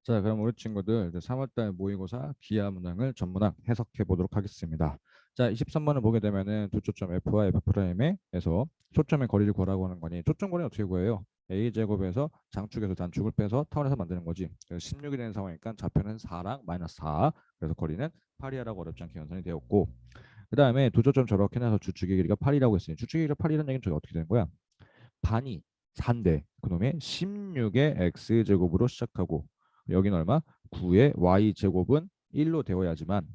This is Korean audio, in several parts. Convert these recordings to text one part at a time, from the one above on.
자, 그럼 우리 친구들 이제 3월달 모의고사 기하 문항을 전문항 해석해 보도록 하겠습니다. 자, 23번을 보게 되면은 두 초점 F와 F'에서 초점의 거리를 구하라고 하는 거니 초점 거리는 어떻게 구해요? A제곱에서 장축에서 단축을 빼서 타원에서 만드는 거지. 그래서 16이 되는 상황이니까 좌표는 4랑 마이너스 4. 그래서 거리는 8이라고 어렵지 않게 연산이 되었고 그 다음에 두 초점 저렇게 나서 주축의 길이가 8이라고 했으니 주축의 길이가 8이라는 얘기는 저게 어떻게 되는 거야? 반이 4인데 그놈의 16의 x제곱으로 시작하고 여기는 얼마? 9의 y제곱은 1로 되어야지만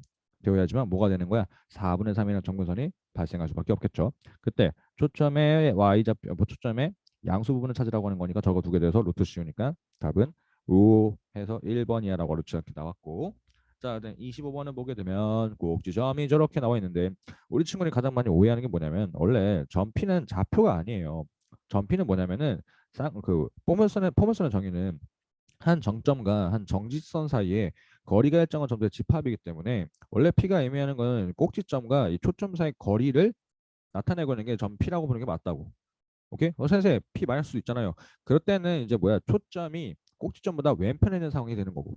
뭐가 되는 거야? 4분의 3이라는 정근선이 발생할 수밖에 없겠죠. 그때 초점의 y좌표, 초점의 양수 부분을 찾으라고 하는 거니까 저거 두 개 돼서 루트 씌우니까 답은 5 해서 1번이야라고 어렵지 않게 나왔고 자, 25번을 보게 되면 꼭지점이 저렇게 나와 있는데 우리 친구들이 가장 많이 오해하는 게 뭐냐면 원래 점피는 좌표가 아니에요. 점피는 뭐냐면은 그 포물선의 정의는 한 정점과 한 정지선 사이에 거리가 일정한 점들의 집합이기 때문에 원래 P가 의미하는 거는 꼭지점과 이 초점 사이 거리를 나타내고 있는 게 점P라고 부르는 게 맞다고. 오케이? 선생님 P 마이너스 수도 있잖아요. 그럴 때는 이제 뭐야 초점이 꼭지점보다 왼편에 있는 상황이 되는 거고.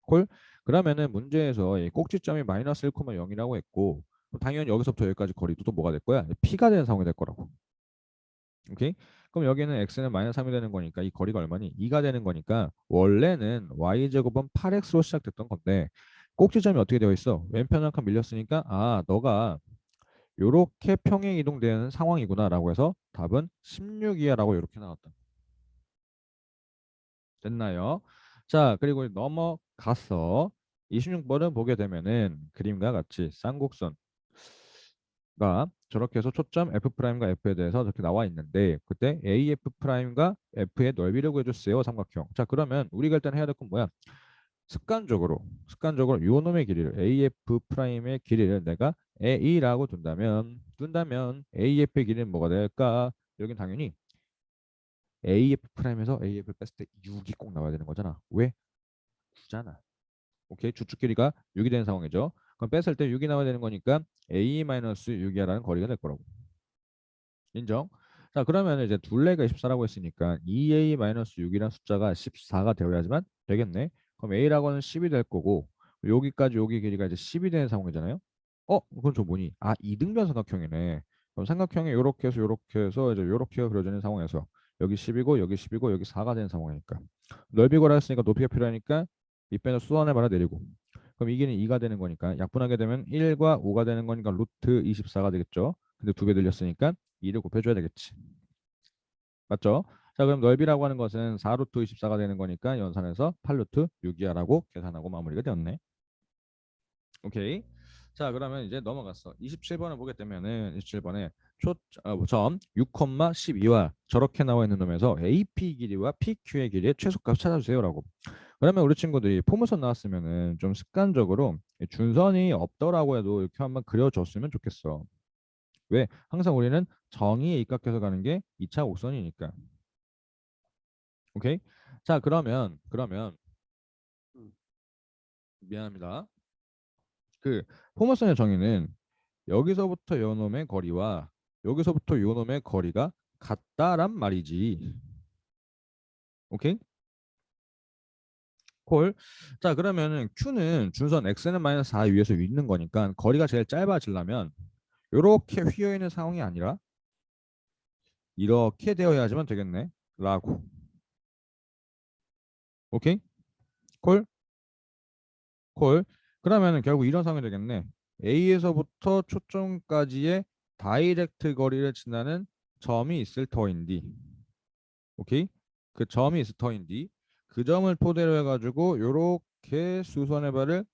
콜? 그러면은 문제에서 이 꼭지점이 마이너스 1,0이라고 했고 당연히 여기서부터 여기까지 거리도 또 뭐가 될 거야? P가 되는 상황이 될 거라고. 오케이? 그럼 여기는 x는 마이너스 3이 되는 거니까 이 거리가 얼마니? 2가 되는 거니까 원래는 y제곱은 8x로 시작됐던 건데 꼭지점이 어떻게 되어 있어? 왼편 한 칸 밀렸으니까 너가 요렇게 평행 이동되는 상황이구나 라고 해서 답은 16이야 라고 이렇게 나왔다. 됐나요? 자, 그리고 넘어가서 26번을 보게 되면은 그림과 같이 쌍곡선 가 저렇게 해서 초점 F'과 F에 대해서 저렇게 나와 있는데 그때 AF'과 F의 너비를 구해줬어요 삼각형. 자 그러면 우리가 일단 해야 될 건 뭐야? 습관적으로 요 놈의 길이를 AF'의 길이를 내가 A라고 둔다면 AF의 길이는 뭐가 될까? 여긴 당연히 AF'에서 AF를 뺐을 때 6이 꼭 나와야 되는 거잖아. 왜? 9잖아. 오케이 주축 길이가 6이 되는 상황이죠. 그럼 뺐을 때 6이 나와야 되는 거니까 A-6이야라는 거리가 될 거라고. 인정? 자, 그러면 이제 둘레가 24라고 했으니까 2a-6이라는 숫자가 14가 되어야지만 되겠네. 그럼 a라고 하는 10이 될 거고 여기까지 여기 길이가 이제 10이 되는 상황이잖아요. 그건 저 뭐니? 이등변 삼각형이네. 그럼 삼각형이 요렇게 해서 이제 요렇게 그려지는 상황에서 여기 10이고 여기 10이고 여기 4가 되는 상황이니까 넓이 구하라 했으니까 높이가 필요하니까 밑변을 수선해 봐라 내리고 그럼 이 길이는 2가 되는 거니까 약분하게 되면 1과 5가 되는 거니까 루트 24가 되겠죠. 근데 두 배 들렸으니까 2를 곱해줘야 되겠지. 맞죠? 자, 그럼 넓이라고 하는 것은 4루트 24가 되는 거니까 연산해서 8루트 6이야라고 계산하고 마무리가 되었네. 오케이. 자, 그러면 이제 넘어갔어. 27번을 보게 되면은 27번에 점 6,12와 저렇게 나와 있는 놈에서 AP 길이와 PQ의 길이의 최소값 찾아주세요라고. 그러면 우리 친구들이 포물선 나왔으면은 좀 습관적으로 준선이 없더라고 해도 이렇게 한번 그려줬으면 좋겠어. 왜? 항상 우리는 정의에 입각해서 가는 게 2차 곡선이니까. 오케이? 자, 그러면 미안합니다. 그 포물선의 정의는 여기서부터 요 놈의 거리와 여기서부터 요 놈의 거리가 같다란 말이지. 오케이? 콜. 자, 그러면은 Q는 준선 X는 마이너스 4 위에서 있는 거니까 거리가 제일 짧아지려면 이렇게 휘어 있는 상황이 아니라 이렇게 되어야지만 되겠네. 라고. 오케이? 콜? 콜. 그러면은 결국 이런 상황이 되겠네. A에서부터 초점까지의 다이렉트 거리를 지나는 점이 있을 터인디. 오케이? 그 점이 있을 터인디. 그 점을 토대로 해가지고 요렇게 수선의 발을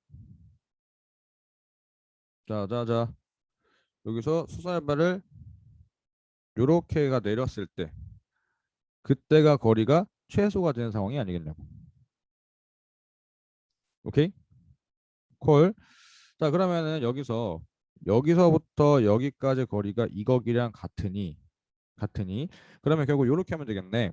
자자자 여기서 수선의 발을 요렇게가 내렸을 때 그때가 거리가 최소가 되는 상황이 아니겠냐고. 오케이? 콜. 자 그러면은 여기서부터 여기까지 거리가 이거기랑 같으니 그러면 결국 이렇게 하면 되겠네.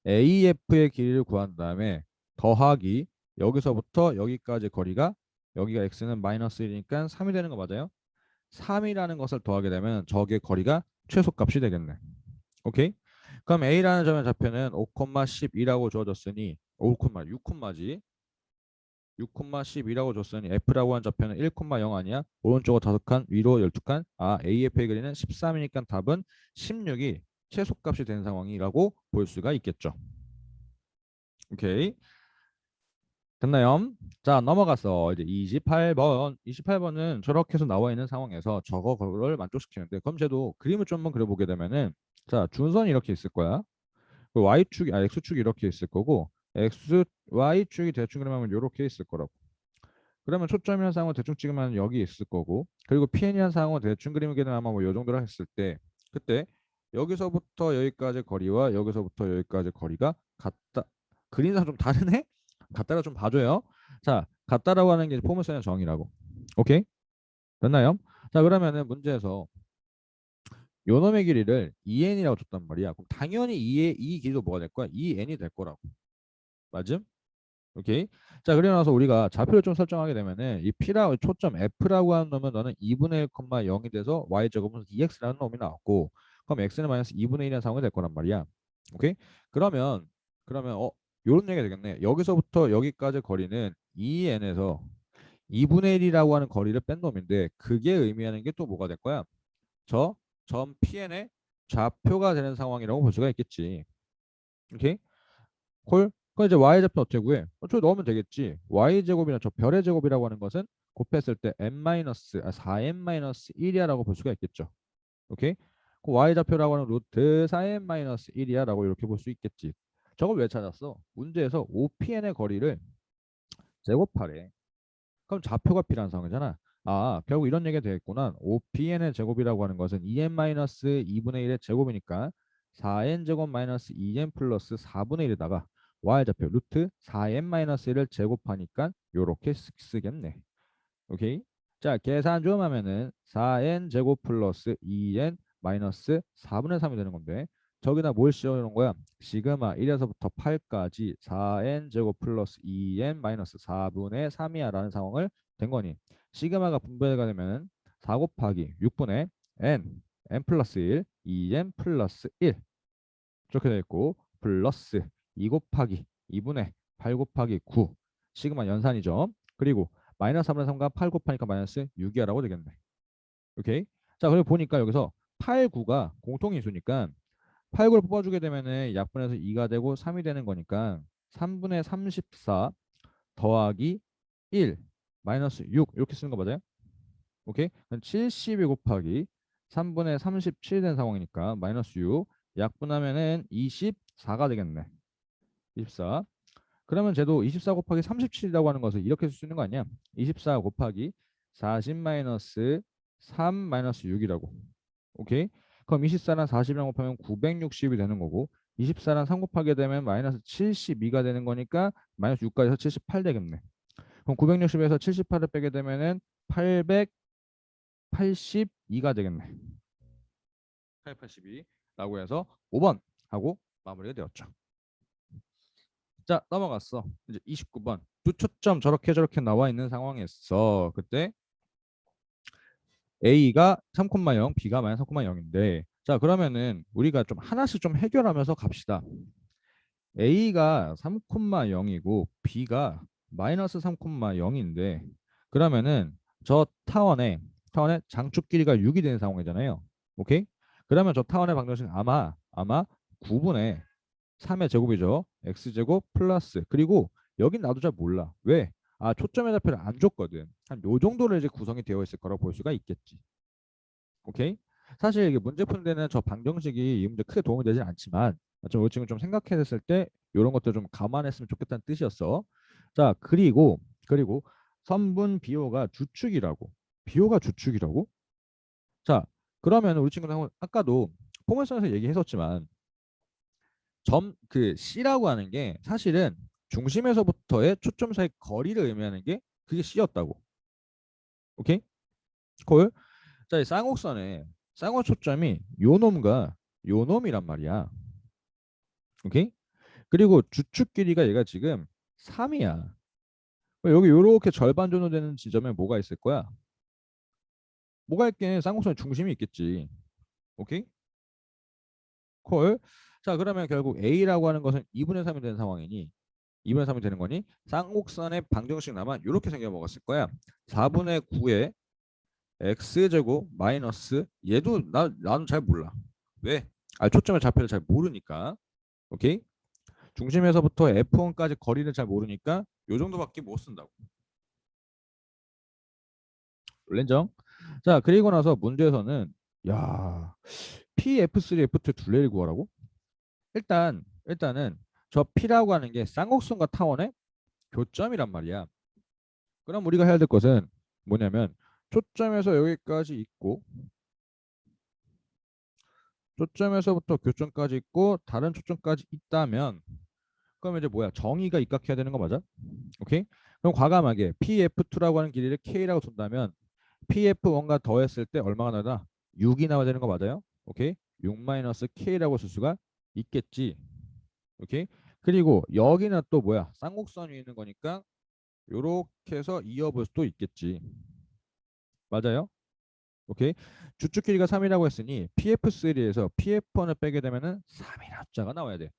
AF의 길이를 구한 다음에 더하기 여기서부터 여기까지 거리가 여기가 x는 마이너스 1이니까 3이 되는 거 맞아요? 3이라는 것을 더하게 되면 저게 거리가 최소값이 되겠네. 오케이? 그럼 A라는 점의 좌표는 5,12라고 주어졌으니 5, 6지 6,12라고 줬으니 F라고 한 좌표는 1,0 아니야? 오른쪽으로 5칸, 위로 12칸. 아, AF의 거리는 13이니까 답은 16이 최소값이 된 상황이라고 볼 수가 있겠죠. 오케이. 됐나요? 자, 넘어가서 이제 28번. 28번은 저렇게 해서 나와 있는 상황에서 저거를 만족시키는데, 그럼 쟤도 그림을 좀 한번 그려보게 되면은, 자, 준선이 이렇게 있을 거야. 그 Y축이, X축이 이렇게 있을 거고, Y축이 대충 그리면 이렇게 있을 거라고. 그러면 초점이라는 상황은 대충 찍으면 여기 있을 거고, 그리고 PN이라는 상황은 대충 그림을 그리면 아마 뭐 이 정도로 했을 때, 그때 여기서부터 여기까지 거리와 여기서부터 여기까지 거리가 같다. 그림상 좀 다르네? 같다가 좀 봐줘요. 자, 같다라고 하는 게 포물선의 정의라고. 오케이? 됐나요? 자, 그러면은 문제에서 요 놈의 길이를 2n이라고 줬단 말이야. 그럼 당연히 이 길이도 뭐가 될 거야? 2n이 될 거라고. 맞음? 오케이. 자, 그리고 나서 우리가 좌표를 좀 설정하게 되면은 이 P라고 초점 F라고 하는 놈은 너는 2분의 1, 0이 돼서 Y제곱은 2X라는 놈이 나왔고, 그럼 X는 마이너스 2분의 1이라는 상황이 될 거란 말이야. 오케이. 그러면 요런 얘기가 되겠네. 여기서부터 여기까지 거리는 2n에서 2분의 1이라고 하는 거리를 뺀 놈인데, 그게 의미하는 게 또 뭐가 될 거야? 저 점 Pn의 좌표가 되는 상황이라고 볼 수가 있겠지. 오케이. 콜? 그럼 이제 y좌표 어떻게 구해? 저 넣으면 되겠지. y제곱이나 저 별의 제곱이라고 하는 것은 곱했을 때 4n-1이야라고 볼 수가 있겠죠. 오케이? 그 y좌표라고 하는 루트 4n-1이야라고 이렇게 볼 수 있겠지. 저걸 왜 찾았어? 문제에서 OPN의 거리를 제곱하래. 그럼 좌표가 필요한 상황이잖아. 아, 결국 이런 얘기가 되겠구나. OPN의 제곱이라고 하는 것은 2n-2분의 1의 제곱이니까 4n 제곱 마이너스 2n 플러스 4분의 1에다가 y좌표 루트 4n-1을 제곱하니까 요렇게 쓰겠네. 오케이? 자, 계산 좀 하면은 4n 제곱 플러스 2n 마이너스 4분의 3이 되는 건데, 저기다 뭘 씌워놓은 거야? 시그마 1에서부터 8까지 4n 제곱 플러스 2n 마이너스 4분의 3이야 라는 상황을 된 거니, 시그마가 분배가 되면 4 곱하기 6분의 n 플러스 1 2n 플러스 1 이렇게 되어 있고, 플러스 2 곱하기 2분의 8 곱하기 9 시그마 연산이죠. 그리고 마이너스 3분의 3과 8 곱하니까 마이너스 6이야라고 되겠네. 오케이. 자, 그리고 보니까 여기서 8, 9가 공통인수니까 8, 9를 뽑아주게 되면은 약분해서 2가 되고 3이 되는 거니까 3분의 34 더하기 1 마이너스 6 이렇게 쓰는 거 맞아요? 오케이. 72 곱하기 3분의 37 된 상황이니까 마이너스 6 약분하면은 24가 되겠네. 24. 그러면 쟤도 24 곱하기 37이라고 하는 것을 이렇게 쓸 수 있는 거 아니야? 24 곱하기 40 마이너스 3 마이너스 6이라고. 오케이? 그럼 24랑 40이랑 곱하면 960이 되는 거고, 24랑 3 곱하게 되면 마이너스 72가 되는 거니까 마이너스 6까지 해서 78 되겠네. 그럼 960에서 78을 빼게 되면은 882가 되겠네. 882라고 해서 5번 하고 마무리가 되었죠. 자, 넘어갔어. 이제 29번. 두 초점 저렇게 나와 있는 상황에서 그때 A가 3,0, B가 마이너스 3,0인데, 자, 그러면은 우리가 좀 하나씩 좀 해결하면서 갑시다. A가 3,0이고 B가 마이너스 3,0인데, 그러면은 저 타원의 장축 길이가 6이 되는 상황이잖아요. 오케이? 그러면 저 타원의 방정식 아마 9분의 3의 제곱이죠. x제곱 플러스, 그리고 여긴 나도 잘 몰라. 왜? 아, 초점의 좌표를 안 줬거든. 한 요 정도로 이제 구성이 되어 있을 거라고 볼 수가 있겠지. 오케이? 사실 이게 문제 푸는 데는 저 방정식이 이 문제 크게 도움이 되진 않지만, 좀 지금 좀 생각했을 때 이런 것들 좀 감안했으면 좋겠다는 뜻이었어. 자, 그리고 선분 비호가 주축이라고. 비호가 주축이라고? 자, 그러면 우리 친구는 아까도 포물선에서 얘기했었지만, C라고 하는 게 사실은 중심에서부터의 초점 사이 거리를 의미하는 게 그게 C였다고. 오케이? 콜. 자, 이 쌍곡선에 쌍곡 초점이 요 놈과 요 놈이란 말이야. 오케이? 그리고 주축 길이가 얘가 지금 3이야. 여기 요렇게 절반 정도 되는 지점에 뭐가 있을 거야? 뭐가 있긴 쌍곡선의 중심이 있겠지. 오케이? 콜. 자, 그러면 결국 A라고 하는 것은 2분의 3이 되는 상황이니 2분의 3이 되는 거니 쌍곡선의 방정식 나만 이렇게 생겨 먹었을 거야. 4분의 9에 x제곱 마이너스 얘도 나는 잘 몰라. 왜? 초점의 좌표를 잘 모르니까. 오케이? 중심에서부터 F1까지 거리를 잘 모르니까 요 정도밖에 못 쓴다고. 렌정. 자, 그리고 나서 문제에서는 야, PF3, F2 둘레를 구하라고? 일단은 저 P라고 하는 게 쌍곡선과 타원의 교점이란 말이야. 그럼 우리가 해야 될 것은 뭐냐면 초점에서 여기까지 있고 초점에서부터 교점까지 있고 다른 초점까지 있다면 그럼 이제 뭐야? 정의가 입각해야 되는 거 맞아? 오케이? 그럼 과감하게 PF2라고 하는 길이를 K라고 둔다면 PF1과 더했을 때 얼마가 나다? 6이 나와야 되는 거 맞아요? 오케이? 6-K라고 쓸 수가 있겠지. 오케이? 그리고 여기는 또 뭐야? 쌍곡선이 있는 거니까 요렇게 해서 이어볼 수도 있겠지. 맞아요? 오케이? 주축 길이가 3이라고 했으니 PF3에서 PF1을 빼게 되면은 3이라는 숫자가 나와야 돼.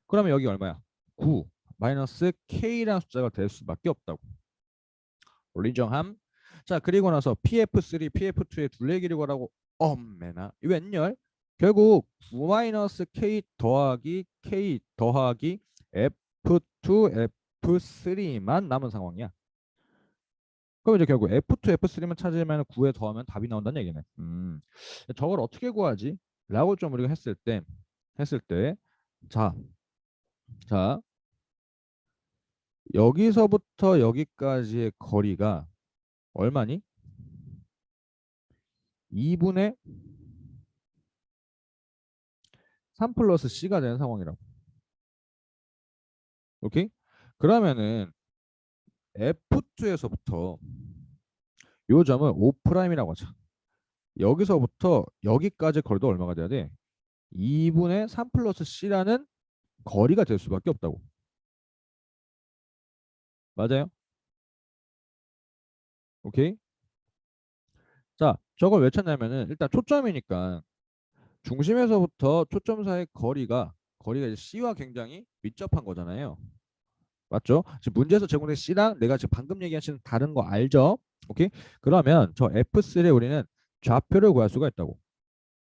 그러면 여기 얼마야? 9 마이너스 K라는 숫자가 될 수밖에 없다고. 인정함. 자, 그리고 나서 PF3, PF2의 둘레 길이 구하라고. 엄매나 웬열? 결국 9 마이너스 K 더하기 K 더하기 F2, F3만 남은 상황이야. 그럼 이제 결국 F2, F3만 찾으면 9에 더하면 답이 나온다는 얘기네. 저걸 어떻게 구하지? 라고 좀 우리가 했을 때, 자, 자, 여기서부터 여기까지의 거리가 얼마니? 2분의 3 플러스 C가 되는 상황이라고. 오케이? 그러면은 F2에서부터 요 점을 O'이라고 하자. 여기서부터 여기까지 거리도 얼마가 돼야 돼? 2분의 3 플러스 C라는 거리가 될 수밖에 없다고. 맞아요? 오케이? 자, 저걸 왜 찾냐면은 일단 초점이니까 중심에서부터 초점 사이의 거리가 이제 C와 굉장히 밀접한 거잖아요. 맞죠? 지금 문제에서 제공된 C랑 내가 지금 방금 얘기하신 다른 거 알죠? 오케이? 그러면 저 F3에 우리는 좌표를 구할 수가 있다고.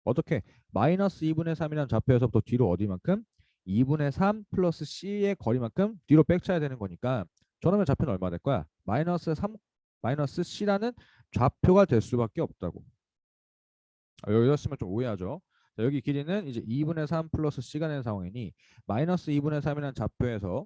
어떻게? 마이너스 2분의 3이라는 좌표에서부터 뒤로 어디만큼? 2분의 3 플러스 C의 거리만큼 뒤로 백쳐야 되는 거니까 저놈의 좌표는 얼마 될 거야? 마이너스 3 마이너스 C라는 좌표가 될 수밖에 없다고. 여기다 쓰면 좀 오해하죠. 자, 여기 길이는 이제 2분의 3 플러스 C가 되는 상황이니 마이너스 2분의 3이라는 좌표에서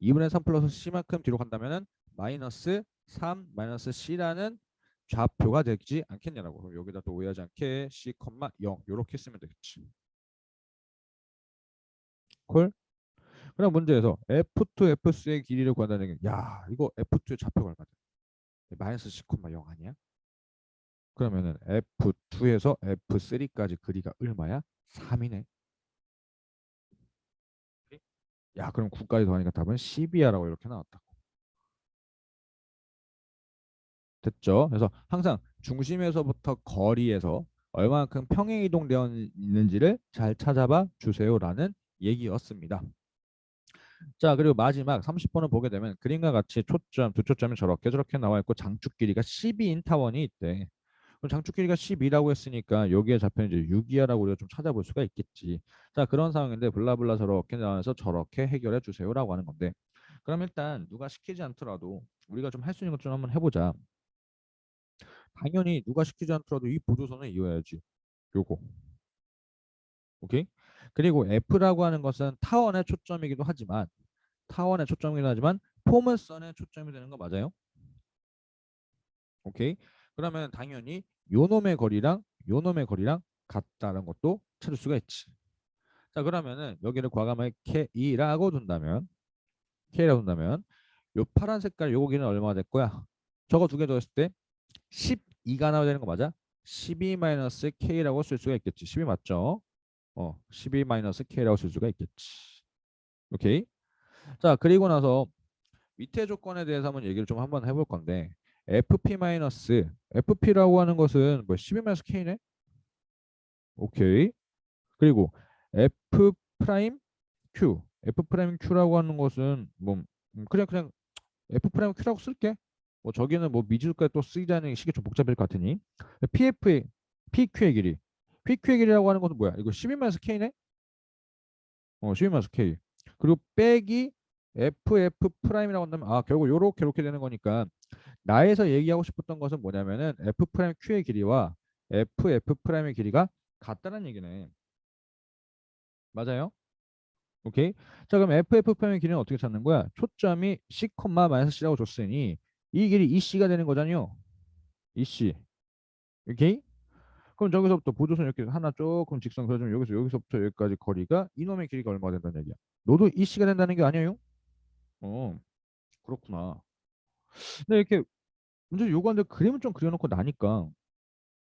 2분의 3 플러스 C만큼 뒤로 간다면은 마이너스 3 마이너스 C라는 좌표가 되지 않겠냐라고. 그럼 여기다 또 오해하지 않게 C, 0 이렇게 쓰면 되겠지. 콜? 그럼 문제에서 F2, F3의 길이를 구한다는 게 야, 이거 F2의 좌표가 얼마다? 마이너스 C, 0 아니야? 그러면은 F2에서 F3까지 거리가 얼마야? 3이네. 야, 그럼 9까지 더하니까 답은 12야라고 이렇게 나왔다. 됐죠? 그래서 항상 중심에서부터 거리에서 얼마만큼 평행 이동되어 있는지를 잘 찾아봐 주세요라는 얘기였습니다. 자, 그리고 마지막 30번을 보게 되면 그림과 같이 초점, 두 초점이 저렇게 나와 있고 장축 길이가 12인 타원이 있대. 그럼 장축 길이가 12라고 했으니까 여기에 잡혀 이제 6이야라고 우리가 좀 찾아볼 수가 있겠지. 자, 그런 상황인데 블라블라 저렇게 나와서 저렇게 해결해 주세요라고 하는 건데. 그럼 일단 누가 시키지 않더라도 우리가 좀 할 수 있는 것 좀 한번 해보자. 당연히 누가 시키지 않더라도 이 보조선을 이어야지. 요거. 오케이? 그리고 F라고 하는 것은 타원의 초점이기도 하지만 포물선의 초점이 되는 거 맞아요? 오케이? 그러면 당연히 요놈의 거리랑 같다는 것도 찾을 수가 있지. 자, 그러면은 여기를 과감하게 K라고 둔다면 요 파란 색깔 요거 길이는 얼마가 될 거야? 저거 두 개 더했을 때 12가 나와야 되는 거 맞아? 12-K라고 쓸 수가 있겠지. 12 맞죠? 12-K라고 쓸 수가 있겠지. 오케이. 자, 그리고 나서 밑에 조건에 대해서 한번 해볼 건데 FP라고 하는 것은 뭐 12-K네? 오케이. 그리고 F 프라임 Q. F 프라임 Q라고 하는 것은 뭐 그냥 F 프라임 Q라고 쓸게. 뭐 저기는 뭐 미지수까지 또 쓰자는 식이 좀 복잡할 것 같으니 PF의 PQ의 길이. PQ의 길이라고 하는 것은 뭐야? 이거 12-K네? 12-K. 그리고 빼기 FF 프라임이라고 한다면 결국 요렇게 이렇게 되는 거니까 나에서 얘기하고 싶었던 것은 뭐냐면은 F 프라임 Q의 길이와 FF 프라임의 길이가 같다는 얘기네. 맞아요? 오케이. 자, 그럼 FF 프라임의 길이는 어떻게 찾는 거야? 초점이 C, 마이너스 C라고 줬으니 이 길이 EC가 되는 거잖요. EC. 오케이? 그럼 저기서부터 보조선 이렇게 하나 조금 직선 그려주면 여기서부터 여기까지 거리가 이놈의 길이가 얼마가 된다는 얘기야. 너도 EC가 된다는 게 아니에요? 어, 그렇구나. 근데 이렇게 문제 요구하는데 그림을 좀 그려놓고 나니까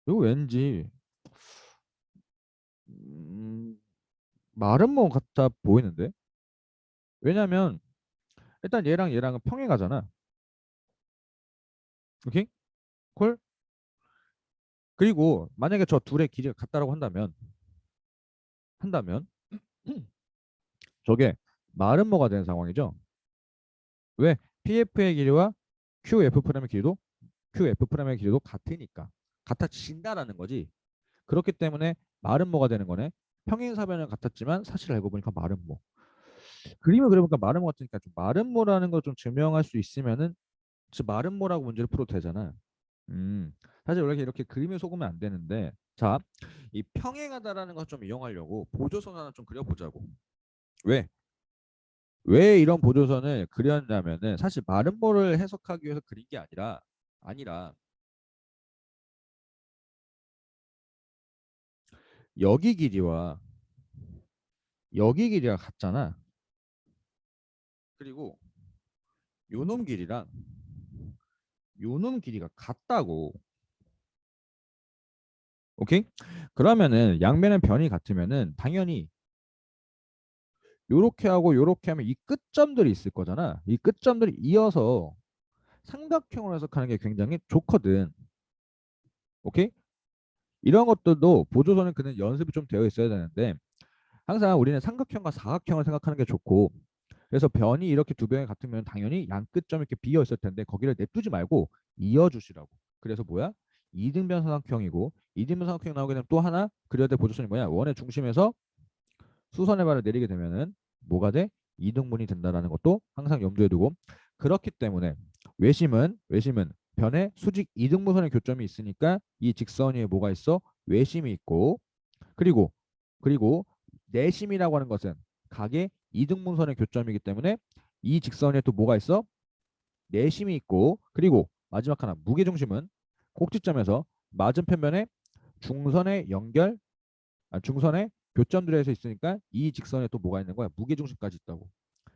이거 왠지 음, 말은 뭐 같아 보이는데? 왜냐면 일단 얘랑 얘랑은 평행하잖아. 오케이? 콜? 그리고 만약에 저 둘의 길이가 같다라고 한다면 저게 말은 뭐가 되는 상황이죠? 왜? PF의 길이와 QF 프라임의 길이도 QF 프라임의 길이도 같으니까 같아진다라는 거지. 그렇기 때문에 말은 뭐가 되는 거네? 평행사변은 같았지만 사실 알고 보니까 말은 뭐. 그림을 그려보니까 말은 뭐 같으니까 좀 말은 뭐라는 걸 좀 증명할 수 있으면은 즉 말은 뭐라고 문제를 풀어도 되잖아. 음, 사실 원래 이렇게 그림에 속으면 안 되는데, 자, 이 평행하다라는 걸 좀 이용하려고 보조선 하나 좀 그려보자고. 왜? 왜 이런 보조선을 그렸냐면은 사실 마름모를 해석하기 위해서 그린 게 아니라 여기 길이와 여기 길이가 같잖아. 그리고 요놈 길이랑 요놈 길이가 같다고. 오케이? 그러면은 양면의 변이 같으면은 당연히 요렇게 하고 요렇게 하면 이 끝점들이 있을 거잖아. 이 끝점들이 이어서 삼각형으로 해석하는 게 굉장히 좋거든. 오케이? 이런 것들도 보조선은 그는 연습이 좀 되어 있어야 되는데 항상 우리는 삼각형과 사각형을 생각하는 게 좋고 그래서 변이 이렇게 두 변이 같으면 당연히 양 끝점이 이렇게 비어 있을 텐데 거기를 내두지 말고 이어주시라고. 그래서 뭐야? 이등변 삼각형이고 이등변 삼각형 나오게 되면 또 하나 그려야 될 보조선이 뭐야? 원의 중심에서 수선의 발을 내리게 되면은 뭐가 돼? 이등분이 된다라는 것도 항상 염두에 두고 그렇기 때문에 외심은 변에 수직 이등분선의 교점이 있으니까 이 직선 위에 뭐가 있어? 외심이 있고 그리고 내심이라고 하는 것은 각의 이등분선의 교점이기 때문에 이 직선 위에 또 뭐가 있어? 내심이 있고 그리고 마지막 하나 무게중심은 꼭지점에서 맞은편 면에 중선의 연결 중선의 교점들에서 있으니까 이 직선에 또 뭐가 있는 거야? 무게중심까지 있다고.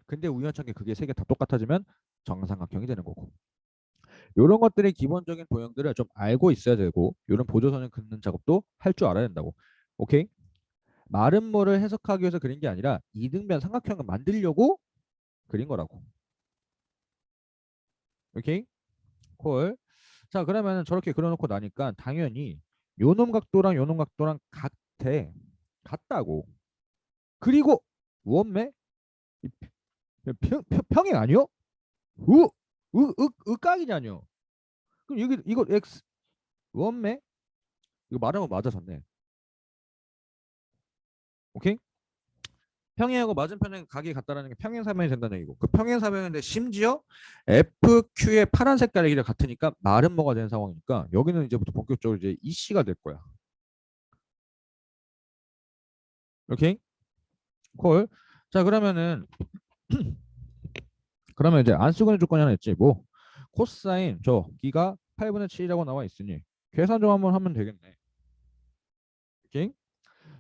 근데 우연찮게 그게 세 개 다 똑같아지면 정삼각형이 되는 거고. 이런 것들의 기본적인 도형들을 좀 알고 있어야 되고 이런 보조선을 긋는 작업도 할 줄 알아야 된다고. 오케이? 마름모를 해석하기 위해서 그린 게 아니라 이등변 삼각형을 만들려고 그린 거라고. 오케이? 콜. 자, 그러면 저렇게 그려놓고 나니까 당연히 요놈 각도랑 요놈 각도랑 같다고. 그리고 원매 평행 아니요? 으깍이냐뇨. 그럼 여기 이거 x 원매 이거 말하면 맞아졌네. 오케이? 평행하고 맞은편에 각이 같다라는 게 평행사변이 된다는 얘기고 그 평행사변인데 심지어 FQ의 파란 색깔의 길이 같으니까 말은 뭐가 되는 상황이니까 여기는 이제부터 본격적으로 이제 EC가 될 거야. 오케이? 콜. 자, 그러면 이제 안쓰고는 조건이 하나 있지. 뭐 코사인 저기가 8분의 7이라고 나와 있으니 계산 좀 한번 하면 되겠네. 오케이?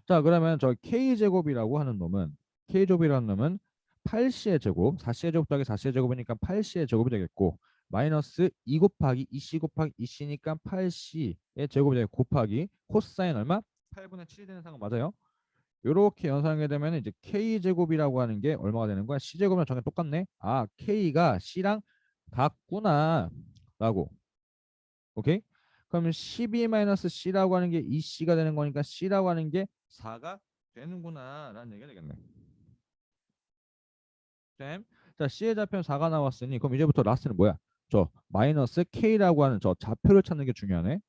자, 그러면 저 K제곱이라고 하는 놈은 K제곱이라는 놈은 8C의 제곱, 4C의 제곱 더하기 4C의 제곱이니까 8C의 제곱이 되겠고 마이너스 2 곱하기 2C 곱하기 2C니까 8C의 제곱이 되고 곱하기 코사인 얼마? 8분의 7이 되는 상황 맞아요? 요렇게 연산하게 되면 이제 K제곱이라고 하는 게 얼마가 되는 거야? C제곱이랑 정말 똑같네. 아, K가 C랑 같구나 라고. 오케이? 그러면 12-C라고 하는 게 2C가 되는 거니까 C라고 하는 게 4가 되는구나 라는 얘기가 되겠네. 쌤. 자, C의 좌표는 4가 나왔으니 그럼 이제부터 라스트는 뭐야? 저 마이너스 K라고 하는 저 좌표를 찾는 게 중요하네.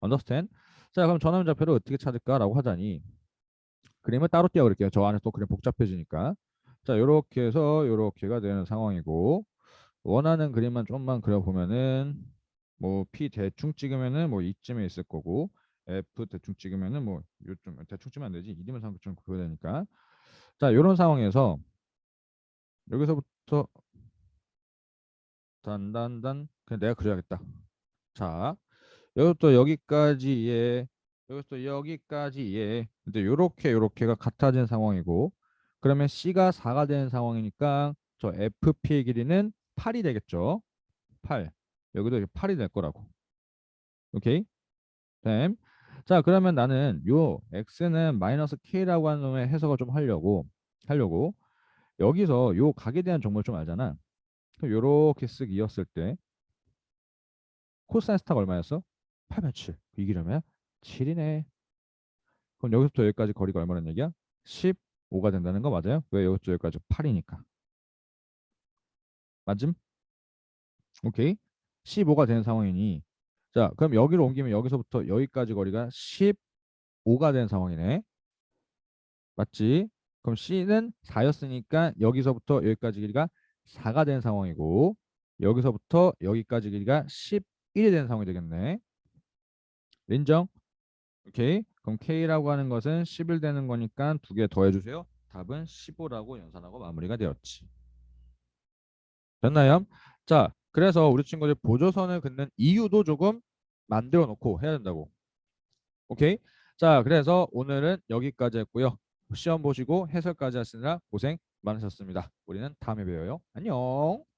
understand? 자, 그럼 전환 좌표를 어떻게 찾을까라고 하자니 그림을 따로 띄워 그릴게요. 저 안에 또 그림 복잡해지니까. 자, 요렇게 해서 요렇게가 되는 상황이고 원하는 그림만 좀만 그려보면은 뭐 P 대충 찍으면은 뭐 이쯤에 있을 거고 F 대충 찍으면은 뭐 요쯤 대충 찍으면 안 되지. 이름을 삼각형 그려야 되니까. 자, 요런 상황에서 여기서부터 단단단 그냥 내가 그려야겠다. 자, 여기부터 여기까지에 여기부터 여기까지에 근데 요렇게가 같아진 상황이고 그러면 C가 4가 되는 상황이니까 저 FP의 길이는 8이 되겠죠. 8. 여기도 이렇게 8이 될 거라고. 오케이? 됨. 자, 그러면 나는 요 x는 마이너스 k라고 하는 놈의 해석을 좀 하려고 여기서 요 각에 대한 정보를 좀 알잖아. 그럼 요렇게 쓱 이었을 때 코사인 스타가 얼마였어? 8면 7. 이 길이면 7이네. 그럼 여기서부터 여기까지 거리가 얼마란 얘기야? 15가 된다는 거 맞아요? 왜 여기서부터 여기까지 8이니까. 맞음? 오케이. 15가 되는 상황이니 자, 그럼 여기로 옮기면 여기서부터 여기까지 거리가 15가 된 상황이네. 맞지? 그럼 C는 4였으니까 여기서부터 여기까지 길이가 4가 된 상황이고 여기서부터 여기까지 길이가 11이 된 상황이 되겠네. 인정? 오케이. 그럼 K라고 하는 것은 11 되는 거니까 두 개 더해주세요. 답은 15라고 연산하고 마무리가 되었지. 됐나요? 자, 그래서 우리 친구들 보조선을 긋는 이유도 조금 만들어 놓고 해야 된다고. 오케이? 자, 그래서 오늘은 여기까지 했고요. 시험 보시고 해설까지 하시느라 고생 많으셨습니다. 우리는 다음에 봬요. 안녕.